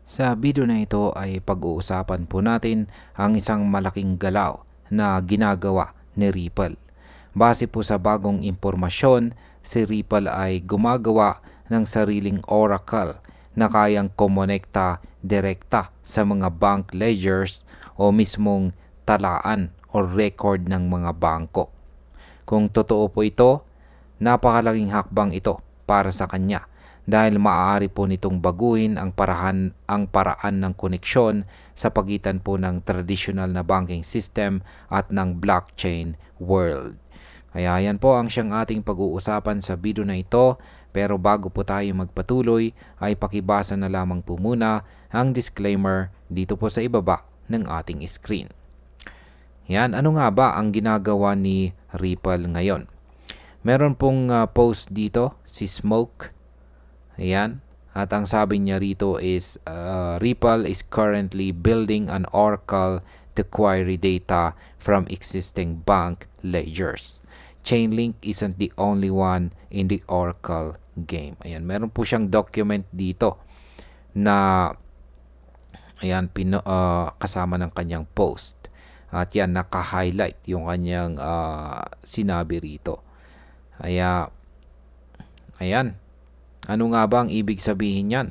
Sa video na ito ay pag-uusapan po natin ang isang malaking galaw na ginagawa ni Ripple. Base po sa bagong impormasyon, si Ripple ay gumagawa ng sariling oracle na kayang kumonekta direkta sa mga bank ledgers o mismong talaan o record ng mga bangko. Kung totoo po ito, napakalaking hakbang ito para sa kanya dahil maaari po nitong baguhin ang paraan ng koneksyon sa pagitan po ng traditional na banking system at ng blockchain world. Kaya yan po ang siyang ating pag-uusapan sa video na ito. Pero bago po tayo magpatuloy ay pakibasa na lamang po muna ang disclaimer dito po sa ibaba ng ating screen. Yan, ano nga ba ang ginagawa ni Ripple ngayon? Meron pong post dito si Smoke. Ayan. At ang sabi niya rito is Ripple is currently building an oracle to query data from existing bank ledgers. Chainlink isn't the only one in the oracle game. Ayan, meron po siyang document dito na ayan, kasama ng kanyang post. At yan, naka-highlight yung kanyang sinabi rito. Ayan. Ano nga ba ang ibig sabihin yan?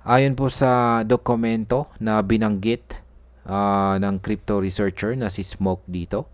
Ayon po sa dokumento na binanggit ng crypto researcher na si Smoke dito,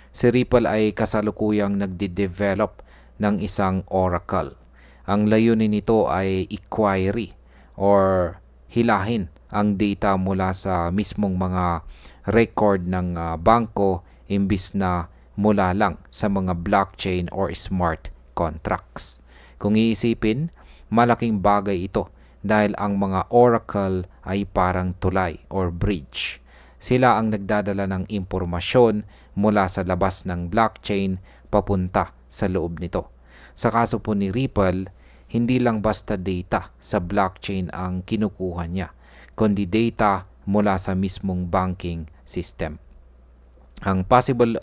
si Ripple ay kasalukuyang nagde-develop ng isang oracle. Ang layunin nito ay i-query or hilahin ang data mula sa mismong mga record ng bangko imbis na mula lang sa mga blockchain or smart contracts. Kung iisipin, malaking bagay ito dahil ang mga oracle ay parang tulay or bridge. Sila ang nagdadala ng impormasyon mula sa labas ng blockchain papunta sa loob nito. Sa kaso po ni Ripple, hindi lang basta data sa blockchain ang kinukuha niya, kundi data mula sa mismong banking system. Ang possible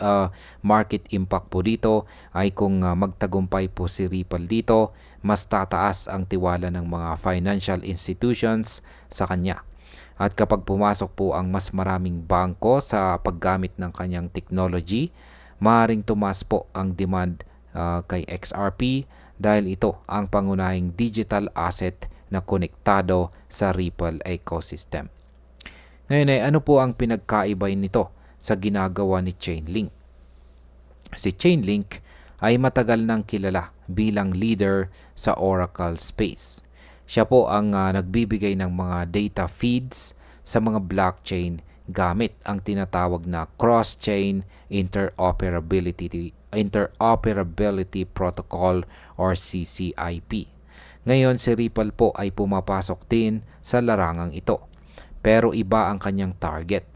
market impact po dito ay kung magtagumpay po si Ripple dito, mas tataas ang tiwala ng mga financial institutions sa kanya. At kapag pumasok po ang mas maraming bangko sa paggamit ng kanyang technology, maaaring tumaas po ang demand kay XRP dahil ito ang pangunahing digital asset na konektado sa Ripple ecosystem. Ngayon ay ano po ang pinagkaibay nito sa ginagawa ni Chainlink? Si Chainlink ay matagal nang kilala bilang leader sa Oracle space. Siya po ang nagbibigay ng mga data feeds sa mga blockchain gamit ang tinatawag na cross-chain interoperability protocol or CCIP. Ngayon si Ripple po ay pumapasok din sa larangang ito. Pero iba ang kanyang target.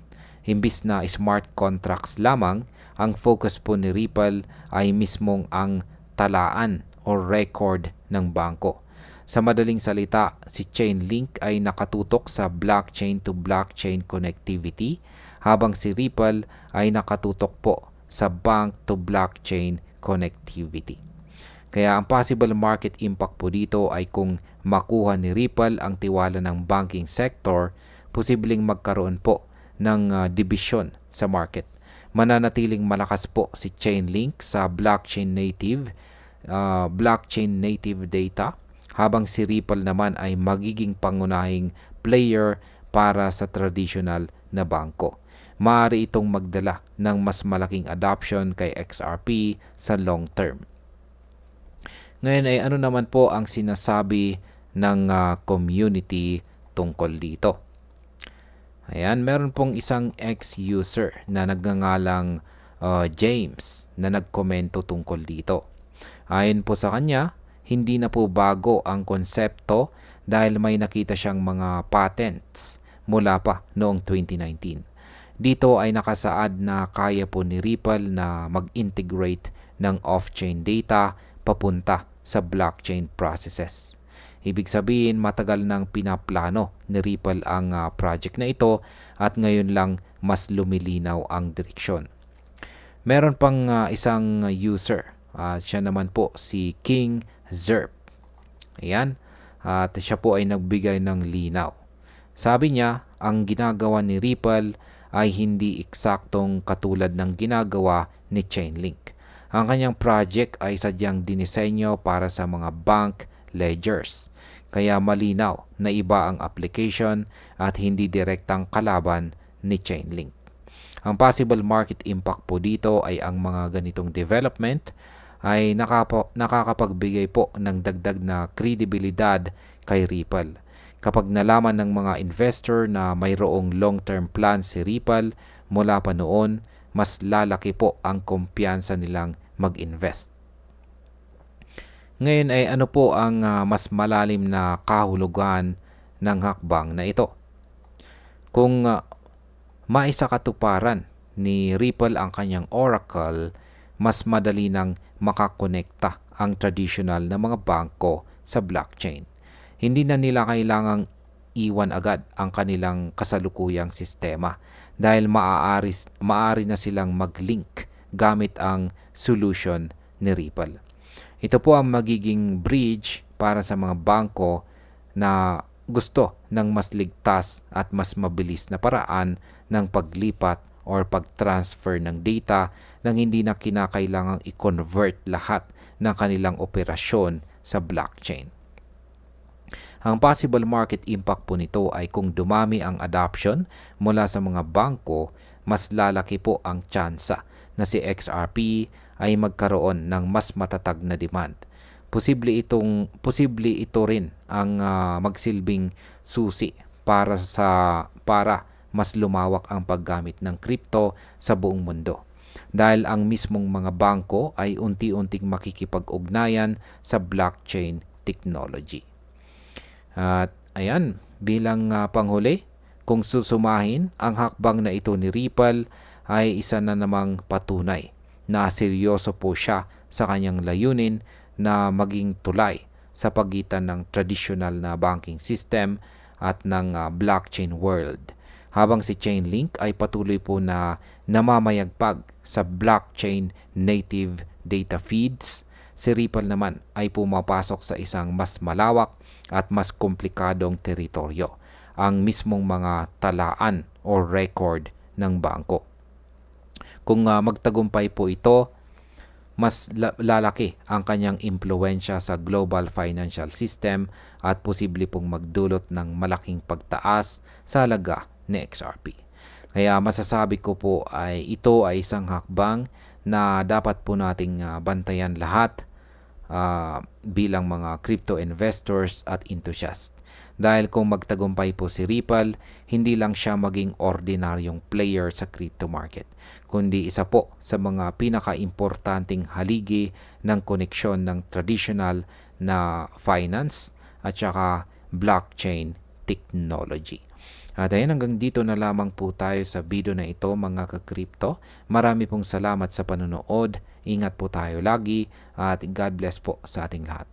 Imbis na smart contracts lamang, ang focus po ni Ripple ay mismong ang talaan o record ng bangko. Sa madaling salita, si Chainlink ay nakatutok sa blockchain-to-blockchain connectivity, habang si Ripple ay nakatutok po sa bank-to-blockchain connectivity. Kaya ang possible market impact po dito ay kung makuha ni Ripple ang tiwala ng banking sector, posibleng magkaroon po ng division sa market. Mananatiling malakas po si Chainlink sa blockchain native data, habang si Ripple naman ay magiging pangunahing player para sa traditional na bangko. Maaari itong magdala ng mas malaking adoption kay XRP sa long term. Ngayon ay ano naman po ang sinasabi ng community tungkol dito? Ayan, meron pong isang ex-user na nagngangalang James na nagkomento tungkol dito. Ayon po sa kanya, hindi na po bago ang konsepto dahil may nakita siyang mga patents mula pa noong 2019. Dito ay nakasaad na kaya po ni Ripple na mag-integrate ng off-chain data papunta sa blockchain processes. Ibig sabihin, matagal nang pinaplano ni Ripple ang project na ito at ngayon lang mas lumilinaw ang direksyon. Meron pang isang user, siya naman po si King Zerp. Ayan. at siya po ay nagbigay ng linaw. Sabi niya, ang ginagawa ni Ripple ay hindi eksaktong katulad ng ginagawa ni Chainlink. Ang kanyang project ay sadyang dinisenyo para sa mga bank ledgers. Kaya malinaw na iba ang application at hindi direktang kalaban ni Chainlink. Ang possible market impact po dito ay ang mga ganitong development ay nakakapagbigay po ng dagdag na kredibilidad kay Ripple. Kapag nalaman ng mga investor na mayroong long-term plan si Ripple mula pa noon, mas lalaki po ang kumpiyansa nilang mag-invest. Ngayon ay ano po ang mas malalim na kahulugan ng hakbang na ito? Kung maisakatuparan ni Ripple ang kanyang Oracle, mas madali nang makakonekta ang traditional na mga bangko sa blockchain. Hindi na nila kailangang iwan agad ang kanilang kasalukuyang sistema dahil maaari na silang mag-link gamit ang solution ni Ripple. Ito po ang magiging bridge para sa mga bangko na gusto ng mas ligtas at mas mabilis na paraan ng paglipat or pag-transfer ng data nang hindi na kinakailangang i-convert lahat ng kanilang operasyon sa blockchain. Ang possible market impact po nito ay kung dumami ang adoption mula sa mga bangko, mas lalaki po ang tsansa na si XRP ay magkaroon ng mas matatag na demand. Posible ito rin ang magsilbing susi para mas lumawak ang paggamit ng crypto sa buong mundo. Dahil ang mismong mga bangko ay unti-unting makikipag-ugnayan sa blockchain technology. At ayan, bilang panghuli, kung susumahin, ang hakbang na ito ni Ripple ay isa na namang patunay na seryoso po siya sa kanyang layunin na maging tulay sa pagitan ng traditional na banking system at ng blockchain world. Habang si Chainlink ay patuloy po na namamayagpag sa blockchain native data feeds, si Ripple naman ay pumapasok sa isang mas malawak at mas komplikadong teritoryo, ang mismong mga talaan o record ng bangko. Kung magtagumpay po ito, mas lalaki ang kanyang impluwensya sa global financial system at posible pong magdulot ng malaking pagtaas sa halaga ni XRP. Kaya masasabi ko po ay ito ay isang hakbang na dapat po nating bantayan lahat bilang mga crypto investors at enthusiasts. Dahil kung magtagumpay po si Ripple, hindi lang siya maging ordinaryong player sa crypto market, kundi isa po sa mga pinaka-importanting haligi ng koneksyon ng traditional na finance at saka blockchain technology. At ayan, hanggang dito na lamang po tayo sa video na ito mga ka-crypto. Marami pong salamat sa panonood. Ingat po tayo lagi at God bless po sa ating lahat.